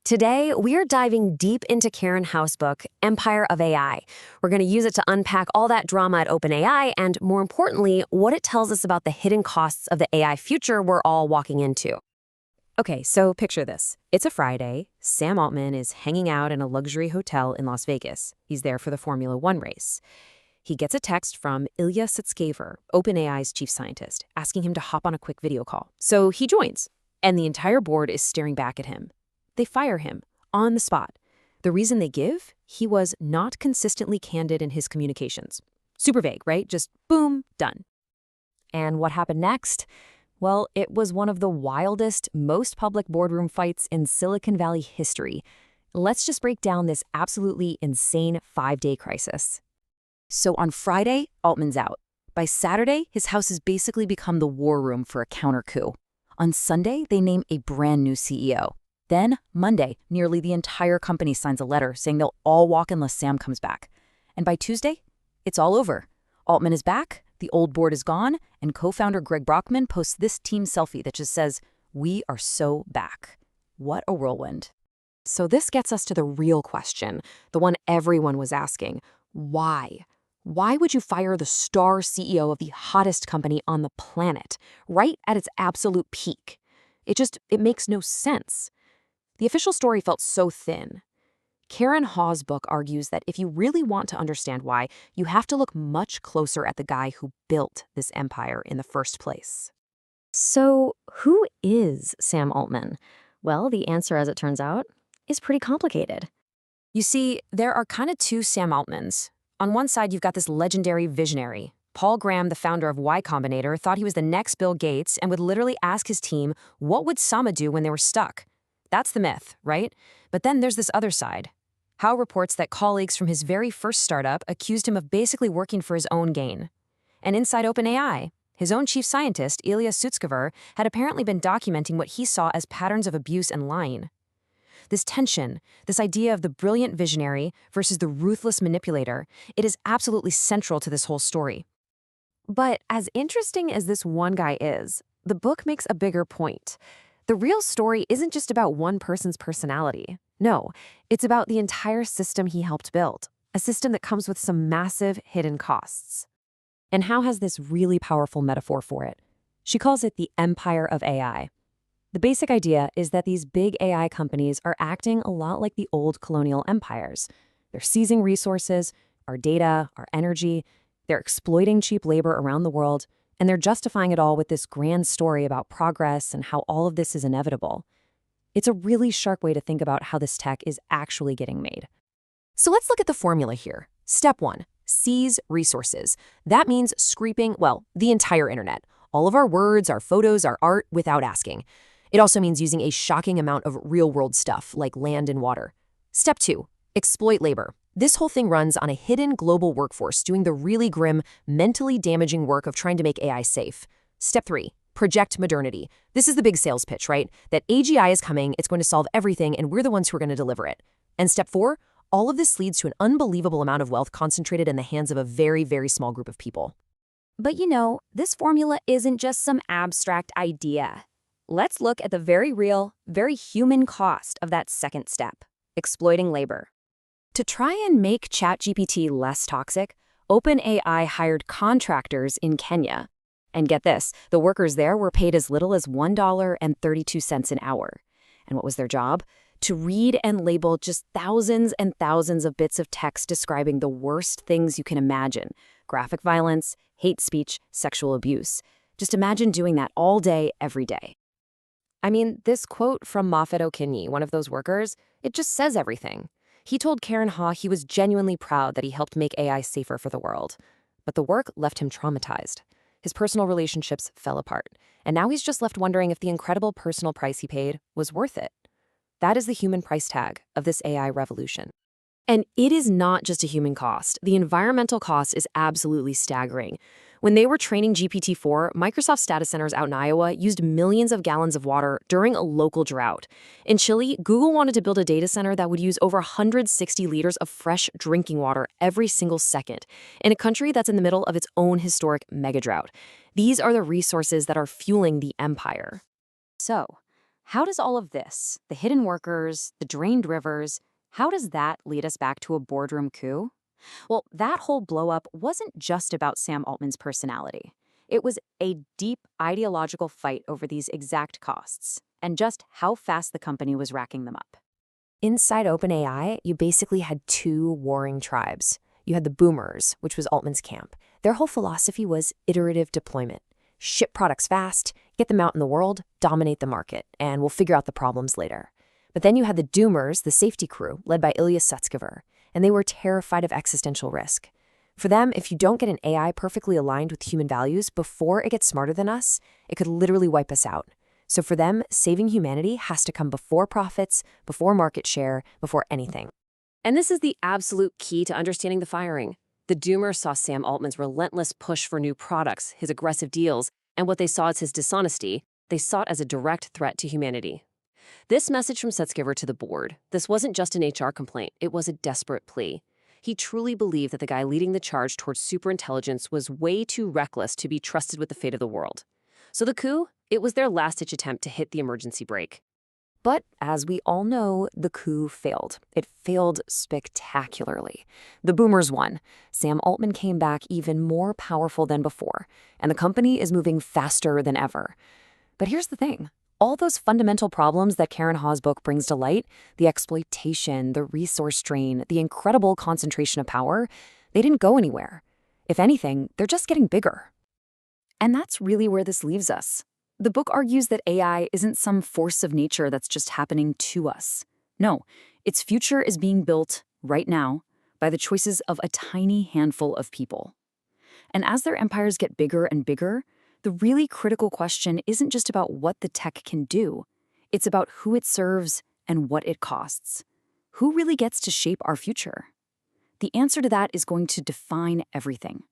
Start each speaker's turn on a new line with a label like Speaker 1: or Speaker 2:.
Speaker 1: Today, we are diving deep into Karen Hao's book, Empire of AI. We're going to use it to unpack all that drama at OpenAI and, more importantly, what it tells us about the hidden costs of the AI future we're all walking into. Okay, so picture this. It's a Friday. Sam Altman is hanging out in a luxury hotel in Las Vegas. He's there for the Formula One race. He gets a text from Ilya Sutskever, OpenAI's chief scientist, asking him to hop on a quick video call. So he joins, and the entire board is staring back at him. They fire him on the spot. The reason they give? He was not consistently candid in his communications. Super vague, right? Just boom, done. And what happened next? Well, it was one of the wildest, most public boardroom fights in Silicon Valley history. Let's just break down this absolutely insane 5-day crisis. So on Friday, Altman's out. By Saturday, his house has basically become the war room for a counter coup. On Sunday, they name a brand new CEO. Then, Monday, nearly the entire company signs a letter saying they'll all walk unless Sam comes back. And by Tuesday, it's all over. Altman is back, the old board is gone, and co-founder Greg Brockman posts this team selfie that just says, "We are so back." What a whirlwind. So this gets us to the real question, the one everyone was asking. Why? Why would you fire the star CEO of the hottest company on the planet, right at its absolute peak? It makes no sense. The official story felt so thin. Karen Hao's book argues that if you really want to understand why, you have to look much closer at the guy who built this empire in the first place. So, who is Sam Altman? Well, the answer, as it turns out, is pretty complicated. You see, there are kind of two Sam Altmans. On one side, you've got this legendary visionary. Paul Graham, the founder of Y Combinator, thought he was the next Bill Gates and would literally ask his team, what would Sama do when they were stuck? That's the myth, right? But then there's this other side. Hao reports that colleagues from his very first startup accused him of basically working for his own gain. And inside OpenAI, his own chief scientist, Ilya Sutskever, had apparently been documenting what he saw as patterns of abuse and lying. This tension, this idea of the brilliant visionary versus the ruthless manipulator, it is absolutely central to this whole story. But as interesting as this one guy is, the book makes a bigger point. The real story isn't just about one person's personality. No, it's about the entire system he helped build, a system that comes with some massive hidden costs. And Hao has this really powerful metaphor for it. She calls it the empire of AI. The basic idea is that these big AI companies are acting a lot like the old colonial empires. They're seizing resources, our data, our energy. They're exploiting cheap labor around the world, and they're justifying it all with this grand story about progress and how all of this is inevitable. It's a really sharp way to think about how this tech is actually getting made. So let's look at the formula here. Step 1, seize resources. That means scraping, well, the entire internet. All of our words, our photos, our art, without asking. It also means using a shocking amount of real-world stuff, like land and water. Step 2, exploit labor. This whole thing runs on a hidden global workforce doing the really grim, mentally damaging work of trying to make AI safe. Step 3, project modernity. This is the big sales pitch, right? That AGI is coming, it's going to solve everything, and we're the ones who are going to deliver it. And step 4, all of this leads to an unbelievable amount of wealth concentrated in the hands of a very, very small group of people. But this formula isn't just some abstract idea. Let's look at the very real, very human cost of that second step, exploiting labor. To try and make ChatGPT less toxic, OpenAI hired contractors in Kenya. And get this, the workers there were paid as little as $1.32 an hour. And what was their job? To read and label just thousands and thousands of bits of text describing the worst things you can imagine: graphic violence, hate speech, sexual abuse. Just imagine doing that all day, every day. I mean, this quote from Moffat Okinyi, one of those workers, it just says everything. He told Karen Hao he was genuinely proud that he helped make AI safer for the world. But the work left him traumatized. His personal relationships fell apart, and now he's just left wondering if the incredible personal price he paid was worth it. That is the human price tag of this AI revolution. And it is not just a human cost. The environmental cost is absolutely staggering. When they were training GPT-4, Microsoft's data centers out in Iowa used millions of gallons of water during a local drought. In Chile, Google wanted to build a data center that would use over 160 liters of fresh drinking water every single second, in a country that's in the middle of its own historic mega drought. These are the resources that are fueling the empire. So,
Speaker 2: how does all of this, the hidden workers, the drained rivers, how does that lead us back to a boardroom coup? Well, that whole blowup wasn't just about Sam Altman's personality. It was a deep ideological fight over these exact costs and just how fast the company was racking them up.
Speaker 1: Inside OpenAI, you basically had two warring tribes. You had the boomers, which was Altman's camp. Their whole philosophy was iterative deployment. Ship products fast, get them out in the world, dominate the market, and we'll figure out the problems later. But then you had the doomers, the safety crew, led by Ilya Sutskever, and they were terrified of existential risk. For them, if you don't get an AI perfectly aligned with human values before it gets smarter than us, it could literally wipe us out. So for them, saving humanity has to come before profits, before market share, before anything. And this is the absolute key to understanding the firing. The doomers saw Sam Altman's relentless push for new products, his aggressive deals, and what they saw as his dishonesty, they saw it as a direct threat to humanity. This message from Sutskever to the board, this wasn't just an HR complaint, it was a desperate plea. He truly believed that the guy leading the charge towards superintelligence was way too reckless to be trusted with the fate of the world. So the coup, it was their last-ditch attempt to hit the emergency brake. But as we all know, the coup failed. It failed spectacularly. The boomers won. Sam Altman came back even more powerful than before, and the company is moving faster than ever. But here's the thing. All those fundamental problems that Karen Hao's book brings to light, the exploitation, the resource strain, the incredible concentration of power, they didn't go anywhere. If anything, they're just getting bigger. And that's really where this leaves us. The book argues that AI isn't some force of nature that's just happening to us. No, its future is being built right now by the choices of a tiny handful of people. And as their empires get bigger and bigger, the really critical question isn't just about what the tech can do. It's about who it serves and what it costs. Who really gets to shape our future? The answer to that is going to define everything.